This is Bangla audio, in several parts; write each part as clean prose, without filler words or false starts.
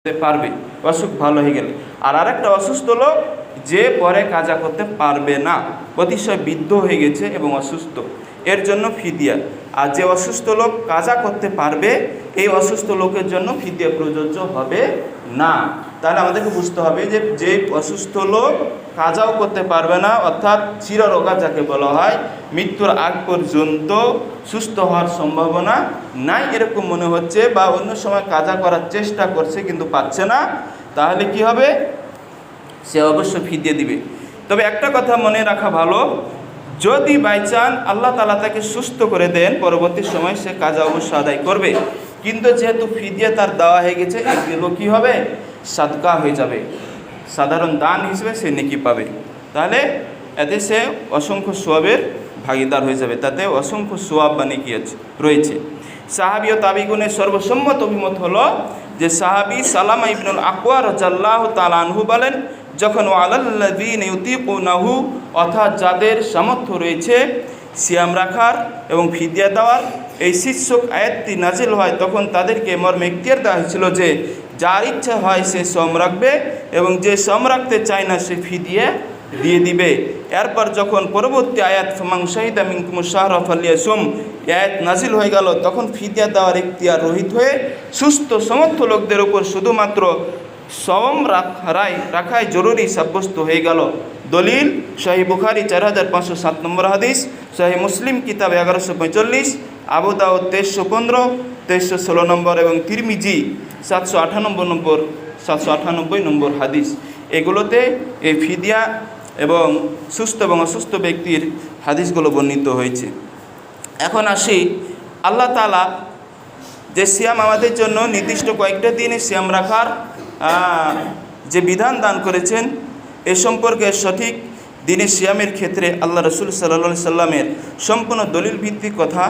পারবে অসুখ ভালো হয়ে গেলে। আর আরেকটা অসুস্থ লোক যে পরে কাজা করতে পারবে না, অতিশয় বৃদ্ধ হয়ে গেছে এবং অসুস্থ, এর জন্য ফিদিয়া। আর যে অসুস্থ লোক কাজা করতে পারবে, এই অসুস্থ লোকের জন্য ফিদিয়া প্রযোজ্য হবে না। তাহলে আমাদেরকে বুঝতে হবে যে যে অসুস্থ লোক কাজাও করতে পারবে না, অর্থাৎ চিররোগা যাকে বলা হয়, মৃত্যুর আগ পর্যন্ত সুস্থ হওয়ার সম্ভাবনা নাই এরকম মনে হচ্ছে, বা অন্য সময় কাজা করার চেষ্টা করছে কিন্তু পাচ্ছে না, তাহলে কি হবে? সে অবশ্য ফিদিয়া দিবে। তবে একটা কথা মনে রাখা ভালো, যদি বাইচান আল্লাহ তাআলা তাকে সুস্থ করে দেন, পরবর্তী সময় সে কাজা অবশ্য আদায় করবে। কিন্তু যেহেতু ফিদিয়া তার দেওয়া হয়ে গেছে, এগুলো কী হবে? সাদকা হয়ে যাবে, সাধারণ দান হিসেবে সে নেকি পাবে। তাহলে এতে সে অসংখ্য সোয়াবের ভাগিদার হয়ে যাবে, তাতে অসংখ্য সোয়াব বা নেকি রয়েছে। সাহাবী ও তাবিগুনের সর্বসম্মত অভিমত হলো যে সাহাবী সালামা ইবনুল আকওয়া রাদিয়াল্লাহু তাআলা আনহু বলেন, যখন ওয়ালাল্লাযীনা ইউতিকুনাহু, অর্থাৎ যাদের সামর্থ্য রয়েছে সিয়াম রাখার এবং ফিদিয়া দেওয়ার, এই শীর্ষক আয়াতটি নাজিল হয়, তখন তাদেরকে মর্মে ইখতিয়ার দেওয়া হয়েছিল যে যার ইচ্ছা হয় সে সম রাখবে এবং যে সম রাখতে চায় না সে ফিদিয়া দিয়ে দিবে। এরপর যখন পরবর্তী আয়াত ফামান শাহিদা মিনকুমুশ শাহরা ফালিয়াসুম আয়াত নাজিল হয়ে গেল, তখন ফিদিয়া দেওয়ার ইখতিয়ার রহিত হয়ে সুস্থ সমর্থ লোকদের উপর শুধুমাত্র সম রাখাই জরুরি সাব্যস্ত হয়ে গেল। দলিল সহিহ বুখারী 4507 নম্বর হাদিস, সহিহ মুসলিম কিতাব 1145, আবু দাউদ 2315, 2316 নম্বর এবং তিরমিজি 798 নম্বর হাদিস। এগুলোতে এই ফিদিয়া এবং সুস্থ এবং অসুস্থ ব্যক্তির হাদিসগুলো বর্ণিত হয়েছে। এখন আসি, আল্লাহ তাআলা যে সিয়াম আমাদের জন্য নির্দিষ্ট কয়েকটা দিনে সিয়াম রাখার যে বিধান দান করেছেন, এ সম্পর্কে সঠিক দিনে সিয়ামের ক্ষেত্রে আল্লাহ রাসূল সাল্লাল্লাহু আলাইহি সাল্লামের সম্পূর্ণ দলিল ভিত্তিক কথা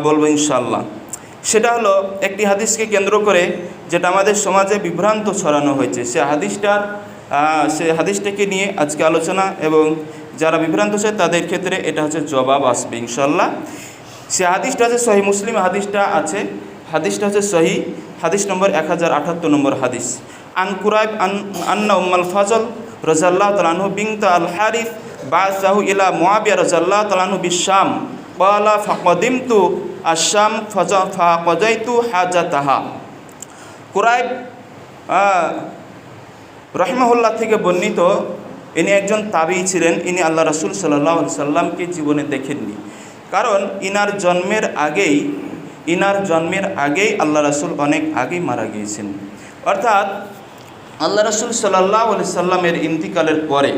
বলবো ইনশাআল্লাহ। সেটা হলো একটি হাদিসকে কেন্দ্র করে যেটা আমাদের সমাজে বিভ্রান্ত ছড়ানো হয়েছে, সে হাদিসটাকে নিয়ে আজকে আলোচনা, এবং যারা বিভ্রান্ত হচ্ছে তাদের ক্ষেত্রে এটা হচ্ছে জবাব আসবে ইনশাআল্লাহ। সে হাদিসটা আছে সহিহ মুসলিম, হাদিসটা হচ্ছে সহিহ হাদিস নম্বর 1078 নম্বর হাদিস। আন কুরাইব আন্না উম্মাল ফাজল রাদিয়াল্লাহু তাআলা আনহু বিনত আল হারিস বাসাহু ইলা মুআবিয়া রাদিয়াল্লাহু তাআলা আনহু বিশাম ক্বালা ফাকাদিমতু আশ-শাম ফাকাদাইতু হাজাতাহা। কুরাইব রাহিমাহুল্লাহ থেকে বর্ণিত, ইনি একজন তাবী ছিলেন। ইনি আল্লাহ রাসূল সাল্লাল্লাহু আলাইহি সাল্লামকে জীবনে দেখেননি, কারণ ইনার জন্মের আগেই আল্লাহ রাসূল অনেক আগেই মারা গিয়েছেন। অর্থাৎ আল্লাহ রাসূল সাল্লাল্লাহু আলাইহি সাল্লামের ইন্তিকালের পরে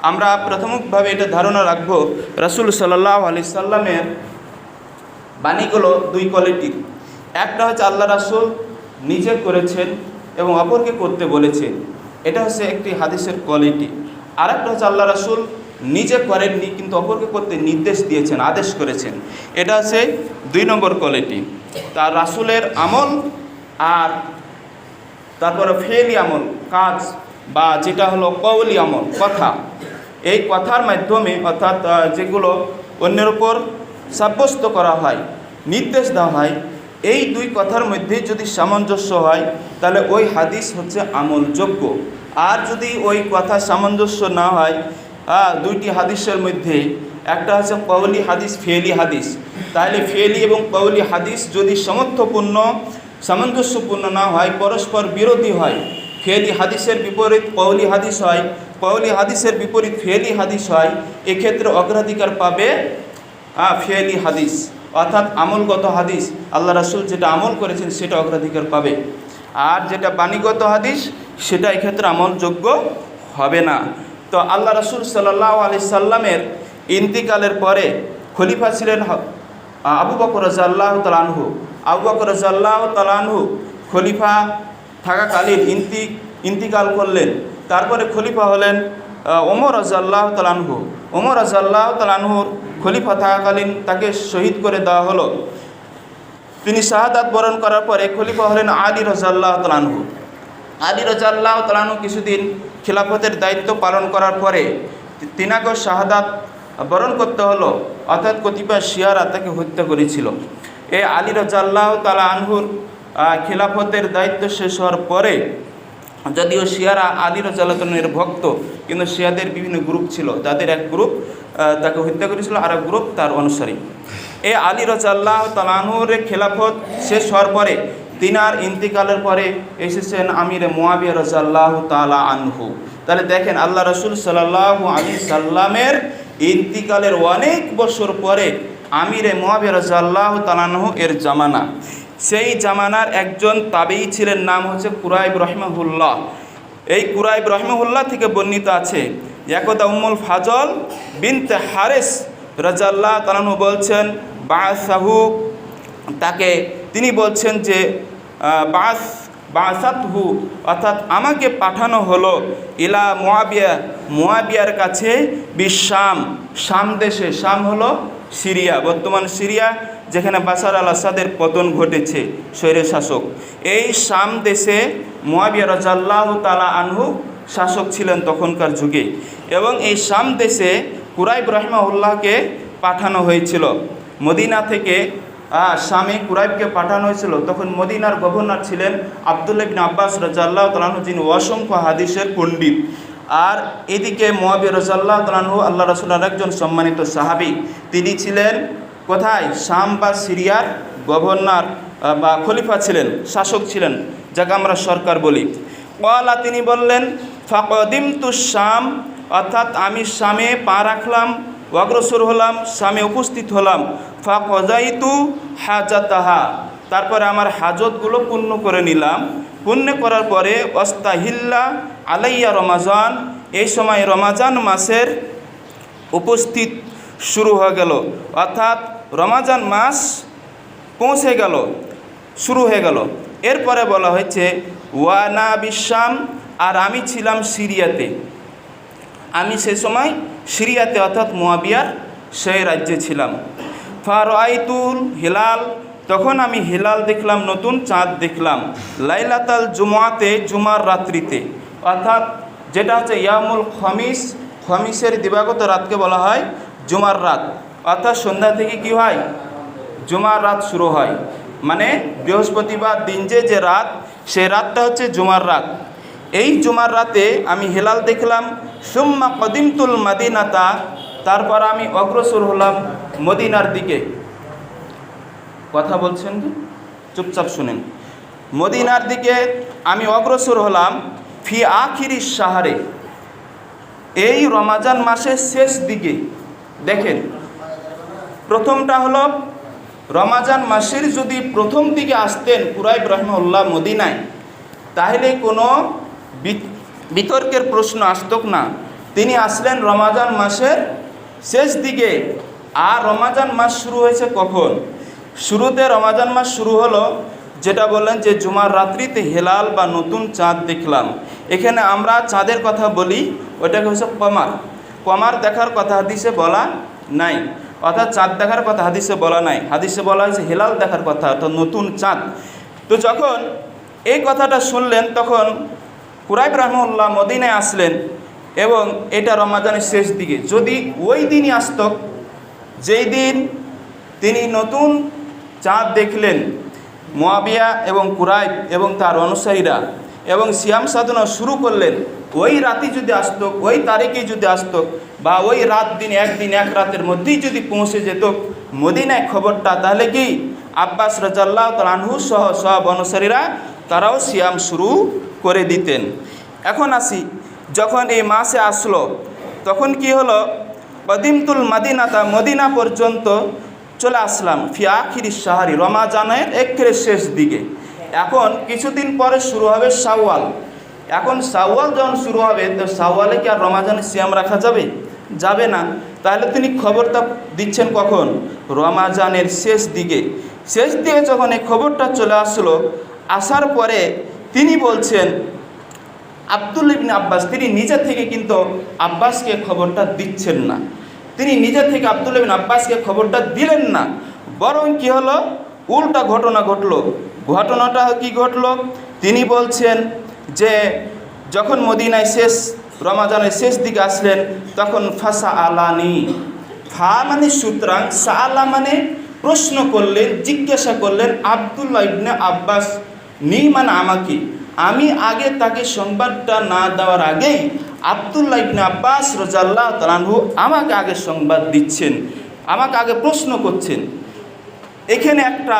আমরা প্রাথমিকভাবে এটা ধারণা রাখব, রাসূল সাল্লাল্লাহু আলাইহি সাল্লামের বাণীগুলো দুই কোয়ালিটির। একটা হচ্ছে আল্লাহ রাসূল নিজে করেছেন এবং অপরকে করতে বলেছেন, এটা হচ্ছে একটি হাদিসের কোয়ালিটি। আর একটা হচ্ছে আল্লাহ রাসূল নিজে করেননি কিন্তু অপরকে করতে নির্দেশ দিয়েছেন, আদেশ করেছেন, এটা হচ্ছে 2 নম্বর কোয়ালিটি। তার রাসূলের আমল আর তারপরে ফেলি আমল, কাজ, বা যেটা হলো কওলি আমল, কথা, এই কথার মাধ্যমে অর্থাৎ যেগুলো অন্যের উপর সাব্যস্ত করা হয়, নির্দেশ দেওয়া হয়, এই 2 কথার মধ্যে যদি সামঞ্জস্য হয় তাহলে ওই হাদিস হচ্ছে আমলযোগ্য। আর যদি ওই কথা সামঞ্জস্য না হয়, 2টি হাদিসের মধ্যে একটা হচ্ছে কওলি হাদিস, ফেলি হাদিস, তাহলে ফেলি এবং কওলি হাদিস যদি সামঞ্জস্যপূর্ণ না হয়, পরস্পর বিরোধী হয়, ফেলি হাদিসের বিপরীত কওলি হাদিস হয়, কওলি হাদিসের বিপরীত ফেলি হাদিস হয়, এক্ষেত্রে অগ্রাধিকার পাবে ফেলি হাদিস, অর্থাৎ আমলগত হাদিস, আল্লাহ রাসূল যেটা আমল করেছেন সেটা অগ্রাধিকার পাবে। আর যেটা বাণীগত হাদিস সেটা এক্ষেত্রে আমলযোগ্য হবে না। তো আল্লাহ রাসূল সাল্লাল্লাহু আলাইহি সাল্লামের ইন্তিকালের পরে খলিফা ছিলেন আবু বকর রাদিয়াল্লাহু তাআলা আনহু। আবু বকর রাদিয়াল্লাহু তাআলা আনহু খলিফা থাকাকালীন ইন্তিকাল করলেন। তারপরে খলিফা হলেন ওমর রাদিয়াল্লাহু তাআলা আনহু। ওমর রাদিয়াল্লাহু তাআলা আনহুর খলিফা থাকাকালীন তাকে শহীদ করে দেওয়া হলো। তিনি শাহাদাত বরণ করার পরে খলিফা হলেন আলী রাদিয়াল্লাহু তাআলা আনহু। আলী রাদিয়াল্লাহু তাআলা আনহু কিছুদিন খিলাফতের দায়িত্ব পালন করার পরে তিনাকেও শাহাদাত বরণ করতে হলো, অর্থাৎ কতিপয় শিয়ারা তাকে হত্যা করেছিল। এই আলী রাদিয়াল্লাহু তাআলা আনহুর খিলাফতের দায়িত্ব শেষ হওয়ার পরে, যদিও শিয়ারা আলী রাদিয়াল্লাহু ভক্ত, কিন্তু শিয়াদের বিভিন্ন গ্রুপ ছিল, যাদের এক গ্রুপ তাকে হত্যা করেছিল, আর এক গ্রুপ তার অনুসারী। এই আলী রাদিয়াল্লাহু তাআলা আনহুর খেলাফত শেষ হওয়ার পরে, তিনার ইন্তিকালের পরে এসেছেন আমিরে মুয়াবিয়া রাদিয়াল্লাহু তাআলা আনহু। তাহলে দেখেন, আল্লাহ রাসূল সাল্লাল্লাহু আলাইহি সাল্লামের ইন্তিকালের অনেক বছর পরে আমিরে মুয়াবিয়া রাদিয়াল্লাহু তাআলা আনহু এর জামানা। সেই জামানার একজন তাবেঈ ছিলেন, নাম হচ্ছে কুরাইব রাহিমাহুল্লাহ। এই কুরাইব রাহিমাহুল্লাহ থেকে বর্ণিত আছে, একদা উম্মুল ফাজল বিনতে হারিস রাদিয়াল্লাহু তাআলা আনহু বলছেন, বাসাহু, তাকে তিনি বলছেন যে বাসাতহু, অর্থাৎ আমাকে পাঠানো হলো, ইলা মুয়াবিয়ার কাছে, বিশাম, শাম দেশে। শাম হলো সিরিয়া, বর্তমান সিরিয়া, যেখানে বাশার আল আসাদের পতন ঘটেছে, স্বৈর শাসক। এই শাম দেশে মুয়াবিয়া রাদিয়াল্লাহু তাআলা আনহু শাসক ছিলেন তখনকার যুগে, এবং এই শাম দেশে কুরাইব রাহিমাহুল্লাহকে পাঠানো হয়েছিল। মদিনা থেকে শামে কুরাইবকে পাঠানো হয়েছিল। তখন মদিনার গভর্নর ছিলেন আব্দুল্লাহ ইবনে আব্বাস রাদিয়াল্লাহু তাআলা আনহু, যিনি অসংখ্য হাদিসের পণ্ডিত। আর এদিকে মুয়াবিয়া রাদিয়াল্লাহু তাআলা আনহু আল্লাহ রাসূলের একজন সম্মানিত সাহাবী। তিনি ছিলেন কোথায়? শাম বা সিরিয়ার গভর্নর বা খলিফা ছিলেন, শাসক ছিলেন, যাকে আমরা সরকার বলি। ওয়ালা, তিনি বললেন, ফাকদিমতু শাম, অর্থাৎ আমি শামে পা রাখলাম, অগ্রসর হলাম, শামে উপস্থিত হলাম। ফাকযাইতু হাজাতাহা, তারপরে আমার হাজতগুলো পূর্ণ করে নিলাম। পূর্ণ করার পরে ওয়াস্তাহিল্লা আলাইয়া রমাজান, এই সময় রমাজান মাসের উপস্থিত শুরু হয়ে গেল, অর্থাৎ রমাজান মাস পৌঁছে গেল, শুরু হয়ে গেল। এরপরে বলা হয়েছে ওয়ানা বিশাম, আর আমি ছিলাম সিরিয়াতে। আমি সে সময় সিরিয়াতে, অর্থাৎ মুয়াবিয়ার সেই রাজ্যে ছিলাম। ফারাআইতুল হিলাল, তখন আমি হিলাল দেখলাম, নতুন চাঁদ দেখলাম। লাইলাতাল জুমাতে, জুমার রাত্রিতে, অর্থাৎ যেটা হচ্ছে ইয়ামুল খমিস, খমিসের দিবাগত রাতকে বলা হয় জুমার রাত। অর্থাৎ সন্ধ্যা থেকে কি হয়? জুমার রাত শুরু হয়, মানে বৃহস্পতিবার দিন যে রাত, সেই রাতটা হচ্ছে জুমার রাত। এই জুমার রাতে আমি হেলাল দেখলাম। সুম্মা কদিমতুল মাদিনাতা, তারপর আমি অগ্রসর হলাম মদিনার দিকে। কথা বলছেন কি? চুপচাপ শুনেন। মদিনার দিকে আমি অগ্রসর হলাম। ফি আখিরি শাহরে, এই রমাজান মাসের শেষ দিকে। দেখেন, প্রথমটা হলো রমাজান মাসের যদি প্রথম দিকে আসতেন কুরাইব রাহিমাহুল্লাহ মদিনায়, তাহলে কোনো বিতর্কের প্রশ্ন আসতক না। তিনি আসলেন রমাজান মাসের শেষ দিকে। আর রমাজান মাস শুরু হয়েছে কখন? শুরুতে রমাজান মাস শুরু হলো, যেটা বললেন যে জুমার রাত্রিতে হেলাল বা নতুন চাঁদ দেখলাম। এখানে আমরা চাঁদের কথা বলি, ওইটাকে হচ্ছে কমার। কমার দেখার কথা হাদিসে বলা নাই, অর্থাৎ চাঁদ দেখার কথা হাদিসে বলা নাই। হাদিসে বলা হয়েছে হেলাল দেখার কথা, অর্থাৎ নতুন চাঁদ। তো যখন এই কথাটা শুনলেন, তখন কুরাইব রাহিমাহুল্লাহ মদিনায় আসলেন, এবং এটা রমাজানের শেষ দিকে। যদি ওই দিনই আসত, যেই দিন তিনি নতুন চাঁদ দেখলেন, মুয়াবিয়া এবং কুরাইব এবং তার অনুসারীরা, এবং সিয়াম সাধনা শুরু করলেন, ওই রাতে যদি আসতো, ওই তারিখে যদি আসতো, বা ওই রাত দিন এক রাতের মধ্যেই যদি পৌঁছে যেত মদিনায় খবরটা, তাহলে কি আব্বাস রাদিয়াল্লাহু তাআলা আনহু সহ সব অনুসারীরা তারাও সিয়াম শুরু করে দিতেন। এখন আসি, যখন এই মাসে আসলো, তখন কি হলো? কদিমতুল মাদিনাতা, মদিনা পর্যন্ত চলে আসলাম। ফি আখিরি শাহরি, রমাজানের একেবারে শেষ দিকে। এখন কিছুদিন পরে শুরু হবে শাওয়াল। এখন শাওয়াল যখন শুরু হবে, তো শাওয়ালে কি আর রমাজানের সিয়াম রাখা যাবে? যাবে না। তাহলে তিনি খবরটা দিচ্ছেন কখন? রমাজানের শেষ দিকে। শেষ দিকে যখন এই খবরটা চলে আসলো, আসার পরে তিনি বলছেন, আব্দুল্লাহ ইবনে আব্বাস, তিনি নিজে থেকে কিন্তু আব্বাসকে খবরটা দিচ্ছেন না। তিনি নিজে থেকে আব্দুল্লাহ ইবনে আব্বাসকে খবরটা দিলেন না, বরং কি হলো? উল্টা ঘটনা ঘটলো। ঘটনাটা কি ঘটলো? তিনি বলছেন যে যখন মদিনায় রমাজানের শেষ দিকে আসলেন, তখন ফাসা আলানি, ফা মানে সুতরাং, সা আলা মানে প্রশ্ন করলেন, জিজ্ঞাসা করলেন আব্দুল্লাহ ইবনে আব্বাস নিমান আমাকে। আমি আগে তাকে সংবাদটা না দেওয়ার আগেই আব্দুল্লাহ ইবনে আব্বাস রাদিয়াল্লাহু তাআলা আনহু আমাকে আগে সংবাদ দিচ্ছেন, আমাকে আগে প্রশ্ন করছেন। এখানে একটা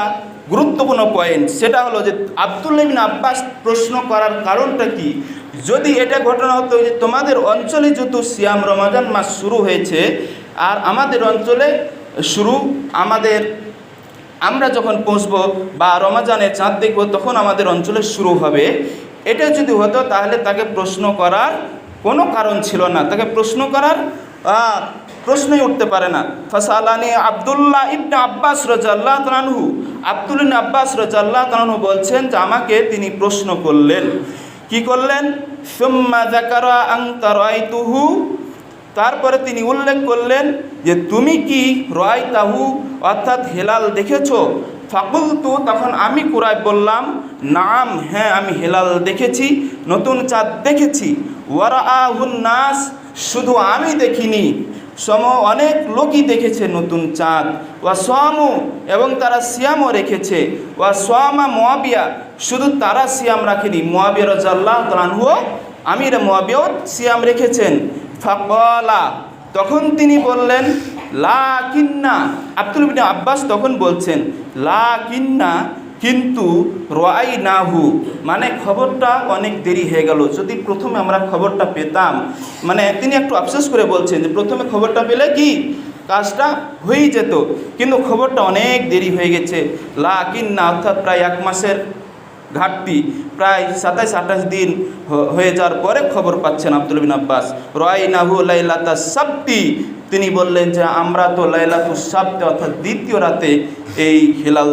গুরুত্বপূর্ণ পয়েন্ট, সেটা হলো যে আব্দুল্লাহ ইবনে আব্বাস প্রশ্ন করার কারণটা কি। যদি এটা ঘটনা হতো যে তোমাদের অঞ্চলে যত সিয়াম রমাজান মাস শুরু হয়েছে আর আমাদের অঞ্চলে শুরু, আমরা যখন পৌঁছবো বা রমাজানের চাঁদ দেখব তখন আমাদের অঞ্চলে শুরু হবে, এটা যদি হতো তাহলে তাকে প্রশ্ন করার কোনো কারণ ছিল না, তাকে প্রশ্ন করার প্রশ্নই উঠতে পারে না। ফাসালানি আব্দুল্লাহ ইবনে আব্বাস রাদিয়াল্লাহু তাআলা আনহু, আব্দুল্লাহ ইবনে আব্বাস রাদিয়াল্লাহু তাআলা আনহু বলছেন যে আমাকে তিনি প্রশ্ন করলেন। কি করলেন? সুম্মা যাকারা আন তারাইতুহু, তারপরে তিনি উল্লেখ করলেন যে তুমি কি রায়তাহু অর্থাৎ হেলাল দেখেছো? ফাকুলতু, তখন আমি কুরাইব বললাম নাম, হ্যাঁ আমি হেলাল দেখেছি, নতুন চাঁদ দেখেছি। ওয়ারাআহুন নাস, শুধু আমি দেখিনি, অনেক লোকই দেখেছে নতুন চাঁদ। ওয়া সামু, এবং তারা সিয়ামও রেখেছে। ওয়া সামা মুয়াবিয়া, শুধু তারা সিয়াম রাখেনি, মুয়াবিয়া রাদিয়াল্লাহু তাআলা আনহু আমির মুয়াবিয়াও সিয়াম রেখেছেন। ফাকালা, তখন তিনি বললেন লাকিন্না, আব্দুল্লাহ ইবনে আব্বাস তখন বলছেন লাকিন্না, কিন্তু রাআইনাহু, মানে খবরটা অনেক দেরি হয়ে গেল, যদি প্রথমে আমরা খবরটা পেতাম, মানে তিনি একটু আফসোস করে বলছেন যে প্রথমে খবরটা পেলে কি কাজটা হয়েই যেত, কিন্তু খবরটা অনেক দেরি হয়ে গেছে। লাকিন্না অর্থাৎ প্রায় 1 মাসের ঘাটতি, প্রায় 27-28 দিন হয়ে যাওয়ার পরে খবর পাচ্ছেন আব্দুল্লাহ ইবনে আব্বাস। রাআইনাহু লাইলাতাস সাবতি, তিনি বললেন যে আমরা তো লাইলাতুস সাবতে অর্থাৎ দ্বিতীয় রাতে এই হেলাল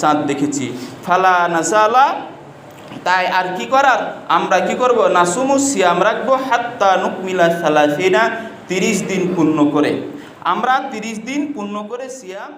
চাঁদ দেখেছি। ফালা নাসালা, তাই আর কি করার, আমরা কি করব, নাসুমু সিয়াম রাখবো, হাত্তা নুকমিলা সালাসিনা, 30 দিন পূর্ণ করে, আমরা 30 দিন পূর্ণ করে সিয়াম